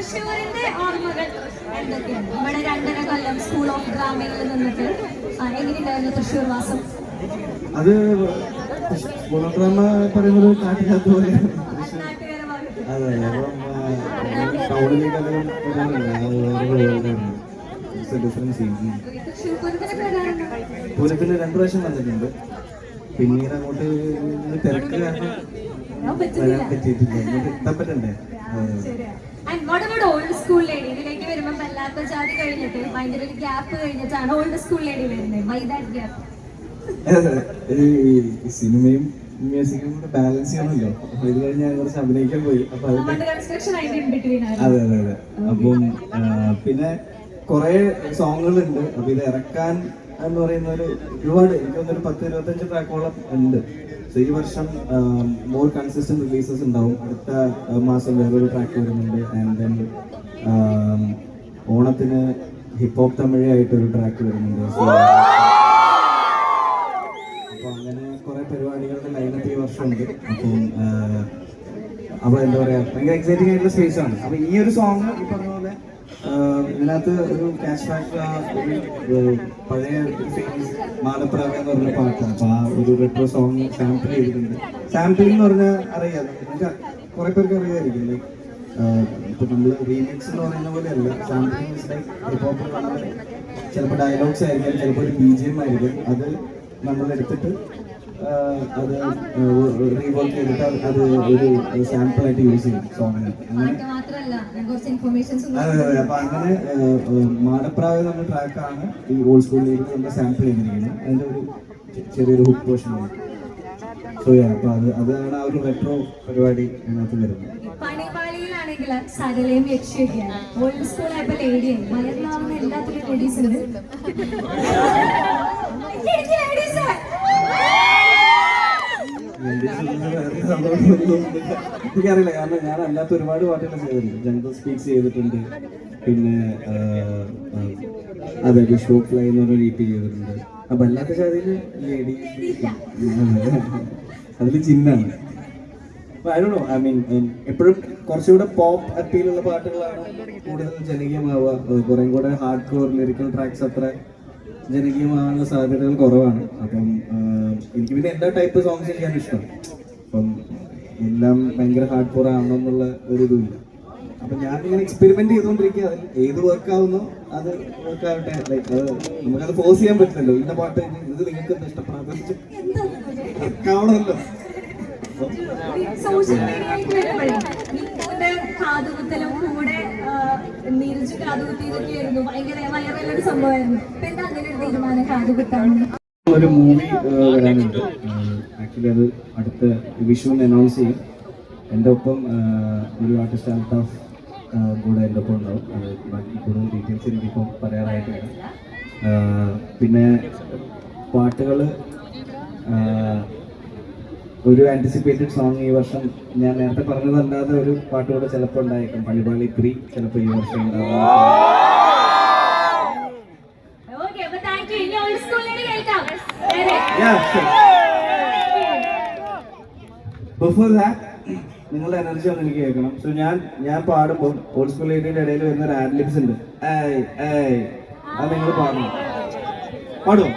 തൃശ്ശൂരിന്റെ ഓർമ്മകൾ എന്തൊക്കെയാണ്? നമ്മുടെ 2.5 കൊല്ലം സ്കൂൾ ഓഫ് ഡ്രാമയിൽ നിന്നിട്ട് എങ്ങനെയുണ്ടായിരുന്നു തൃശ്ശൂർ വാസം? അത് സ്കൂൾ ഓഫ് ഡ്രാമ പറയുന്നത് കാട്ടിനകത്ത് പോലെ. അതെ, അപ്പം ടൗണിലേക്ക് അധികം വരാറില്ല. ഡിഫറൻസ് പൂരത്തിന് 2 പ്രാവശ്യം വന്നിട്ടുണ്ട്. പിന്നീട് അങ്ങോട്ട് തിരക്ക് കാരണം വരാൻ പറ്റിയിട്ടില്ല. ഇങ്ങോട്ട് എത്താൻ പറ്റണ്ടേ? ഓൾഡ് സ്കൂൾ ലേഡി ഇതിലേക്ക് വരുമ്പോൾ വല്ലാത്ത ജാതി കഴിഞ്ഞിട്ട് ഭയങ്കര ഒരു ഗ്യാപ്പ് കഴിഞ്ഞിട്ടാണ് ഓൾഡ് സ്കൂൾ ലേഡി വരുന്നത്. സിനിമയും മ്യൂസിക്കും കൂടെ ബാലൻസ് ചെയ്യണമല്ലോ. അപ്പൊ ഇത് കഴിഞ്ഞ് ഞാൻ കുറച്ച് അഭിനയിക്കാൻ പോയി. അപ്പൊ അതെ അതെ അതെ. അപ്പം പിന്നെ കുറെ സോങ്ങുകളുണ്ട്. അപ്പൊ ഇത് ഇറക്കാൻ എന്ന് പറയുന്ന ഒരുപാട് എനിക്ക് തോന്നുന്നു 10-25 ട്രാക്കോളം ഉണ്ട്. സോ ഈ വർഷം മോർ കൺസിസ്റ്റന്റ് റിലീസസ് ഉണ്ടാവും. അടുത്ത മാസം വേറൊരു ട്രാക്ക് വരുന്നുണ്ട്. ആൻഡ് ദെൻ ഓണത്തിന് ഹിപ്പ് ഹോപ്പ് തമിഴായിട്ടൊരു ട്രാക്ക് വരുന്നുണ്ട്. അപ്പോൾ അങ്ങനെ കുറെ പരിപാടികളുടെ ലൈനപ്പ് ഈ വർഷം ഉണ്ട്. അപ്പോൾ എന്താ പറയാ, ഭയങ്കര എക്സൈറ്റിംഗ് ആയിട്ടുള്ള സ്പേസ് ആണ്. അപ്പൊ ഈ ഒരു സോങ് ഈ പറഞ്ഞ പോലെ ഇതിനകത്ത് ഒരു ക്യാഷ് ബാക്ക് പഴയ ഫേമസ് മാടപ്രാവ് എന്ന് പറഞ്ഞ പാട്ടാണ്. അപ്പൊ ആ ഒരു റെട്രോ സോങ് സാമ്പിൾ ചെയ്തിട്ടുണ്ട്. സാമ്പിളിംഗ് എന്ന് പറഞ്ഞാൽ അറിയാം, നിങ്ങൾക്ക് കുറെ പേർക്ക് അറിയാമായിരിക്കും. ലൈക്ക് ഇപ്പൊ നമ്മള് റീമിക്സ് എന്ന് പറയുന്ന പോലെ അല്ല. സാമ്പിളിംഗ് ഹിപ്പ് ഹോപ്പ് ചിലപ്പോൾ ഡയലോഗ്സ് ആയിരിക്കും, ചിലപ്പോൾ ഒരു BGM ആയിരിക്കും. അത് നമ്മൾ എടുത്തിട്ട് അത് റീവർക്ക് ചെയ്തിട്ട് അത് ഒരു സാമ്പിൾ ആയിട്ട് യൂസ് ചെയ്യും സോങ്ങിന്. അതെ. അപ്പൊ അങ്ങനെ മാടപ്രാവ് എന്ന ട്രാക്കാണ് ഈ ഓൾഡ് സ്കൂളിലേക്ക് നമ്മൾ സാമ്പിൾ ചെയ്തിരിക്കുന്നത്. അതിന്റെ ഒരു ചെറിയൊരു ഹുക്ക് പോർഷൻ ആണ്. സോ അപ്പൊ അതാണ് ആ ഒരു റെട്രോ പരിപാടി അതിനകത്ത് വരുന്നത്. പണിപ്പാളിയിലാണെങ്കിൽ സകലയും യക്ഷിയൊക്കെയാണ്. ഓൾഡ് സ്കൂൾ ആയപ്പോൾ ലേഡിയാണ്. മലയാളമാവുന്ന എല്ലാത്തിലും ലേഡീസ് ഉണ്ട്. എനിക്കറിയില്ല, കാരണം ഞാൻ അല്ലാത്ത ഒരുപാട് പാട്ടുകൾ ചെയ്തിട്ടുണ്ട്. ജംഗിൾ സ്പീക്സ് ചെയ്തിട്ടുണ്ട്. പിന്നെ അതെ ഷോപ്പ് ഫ്ലൈ എന്ന് പറഞ്ഞ EP ചെയ്തിട്ടുണ്ട്. അപ്പൊ അല്ലാത്ത ജാതിയില് ലേഡി അതിൽ ചിന്നാണ്. ഐ മീൻ എപ്പോഴും കുറച്ചുകൂടെ പോപ്പ് അപ്പീലുള്ള പാട്ടുകളാണ് കൂടുതൽ ജനകീയമാവുക. കുറേ കൂടെ ഹാർഡ് കോർ ലിറിക്കൽ ട്രാക്സ് അത്ര ജനകീയമാകാനുള്ള സാധ്യതകൾ കുറവാണ്. അപ്പം എനിക്ക് പിന്നെ എല്ലാ ടൈപ്പ് സോങ്സ് ചെയ്യാൻ ഇഷ്ടം. അപ്പം എല്ലാം ഭയങ്കര ഹാർഡ് കോർ ആവണമെന്നുള്ള ഒരു ഇതുമില്ല. അപ്പം ഞാൻ ഇങ്ങനെ എക്സ്പെരിമെന്റ് ചെയ്തുകൊണ്ടിരിക്കുക. അതിൽ ഏത് വർക്ക് ആവുന്നോ അത് വർക്ക് ആവട്ടെ. ലൈക്ക് അത് നമുക്കത് ഫോഴ്സ് ചെയ്യാൻ പറ്റില്ലല്ലോ. ഇന്ന പാട്ട് ഇത് നിങ്ങൾക്ക് എന്താ ഇഷ്ടപ്പെടാതെ ആവണമല്ലോ. സോഷ്യൽ മീഡിയയിലേക്ക് വരുമ്പോഴേ നിങ്ങളുടെ കാതുകുത്തലും കൂടെ നീരജ് കാതുകുത്തി ഇതൊക്കെയായിരുന്നു ഭയങ്കര വൈറലൊരു സംഭവമായിരുന്നു. ഇപ്പൊ എന്താ അങ്ങനെ ഒരു തീരുമാനം കാതുകുത്താണെന്ന്? ഒരു മൂവി വരാനുണ്ട്. ആക്ച്വലി അത് അടുത്ത വിഷുവിന് അനൗൺസ് ചെയ്യും. എൻ്റെ ഒപ്പം ഒരു ആർട്ടിസ്റ്റ് അൽത്താഫ് കൂടെ എൻ്റെ ഒപ്പം ഉണ്ടാവും. അത് ബാക്കി കൂടുതൽ ഡീറ്റെയിൽസ് എനിക്കിപ്പോൾ പറയാറായിട്ടില്ല. പിന്നെ പാട്ടുകൾ ഒരു ആൻറ്റിസിപ്പേറ്റഡ് സോങ് ഈ വർഷം ഞാൻ നേരത്തെ പറഞ്ഞതല്ലാതെ ഒരു പാട്ടുകൂടെ ചിലപ്പോൾ ഉണ്ടായേക്കും. പണിപാളി 3 ചിലപ്പോൾ ഈ വർഷം ഉണ്ടാവും. ബിഫോർ ദാറ്റ് നിങ്ങളുടെ എനർജി ഒന്ന് എനിക്ക് കേൾക്കണം. സോ ഞാൻ പാടുമ്പോൾ ഓൾഡ് സ്കൂൾ ഏരിയയുടെ ഇടയിൽ വരുന്ന ഒരു ആഡ് ലിപ്സ് ഉണ്ട്. അത് നിങ്ങൾ പാടണം. പാടുമോ?